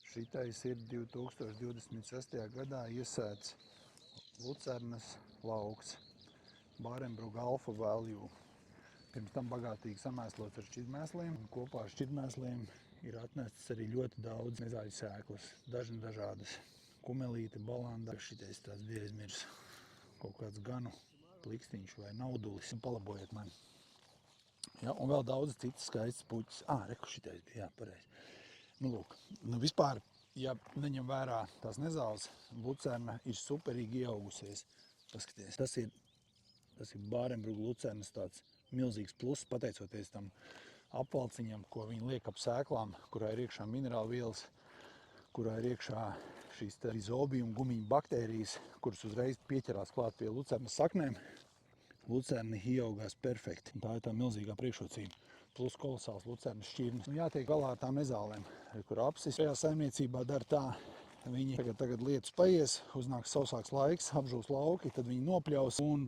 Šitais ir 2026. gadā iesēts lucernas lauks, Bārenbruga Alfa Value. Pirms tam bagātīgi samēslots ar šķidrmēsliem, un kopā ar šķidrmēsliem ir atnests arī ļoti daudz nezaļu sēklas, dažādas. Kumelīte, balanda, šitais tāds bija aizmirs, kaut kāds ganu plikstiņš vai naudulis, palabojiet mani. Ja, un vēl daudz citas skaistas puķis. Reku šitais bija, jā, pareizi. Nu, lūk, vispār, ja neņem vērā tās nezāles, lucerna ir superīgi ieaugusies. Paskaties, tas ir Bārenbruga lucernas tāds milzīgs pluss, pateicoties tam apvalciņam, ko viņi liek ap sēklām, kurā ir iekšā minerālu vielas, kurā ir iekšā šīs rizobijuma gumiņu baktērijas, kuras uzreiz pieķerās klāt pie lucernas saknēm. Lucerni ieaugās perfekti. Tā ir tā milzīgā priekšrocība. Plus kolosāls lucernas šķirnes. Jātiek galā ar tām nezālēm, kur apsis šajā saimniecībā dara tā. Viņi tagad lietus paies, uznāks sausāks laiks, apžūs lauki, tad viņi nopļaus un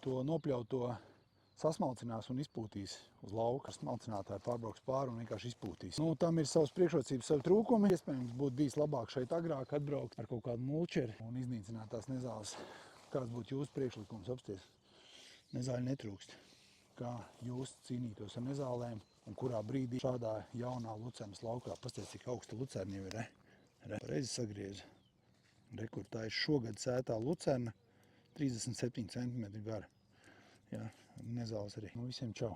to nopļauto sasmalcinās un izpūtīs uz lauka. Smalcinātāji pārbrauks pāri un vienkārši izpūtīs. Tam ir savas priekšrocības, savi trūkumi. Iespējams, būtu bijis labāk šeit agrāk atbraukt ar kaut kādu mulčeri un iznīcināt tās nezāles. Kāds būtu jūsu priekšlikums? Apsties? Nezāļu netrūkst. Kā jūs cīnītos ar nezālēm un kurā brīdī šādā jaunā lucernas laukā? Pasties, cik augsta lucerna jau ir, Pareizi sagriezu. Kur tā ir šogad sētā lucerna, 37 cm gara. Jā, nezāles arī. Visiem čau!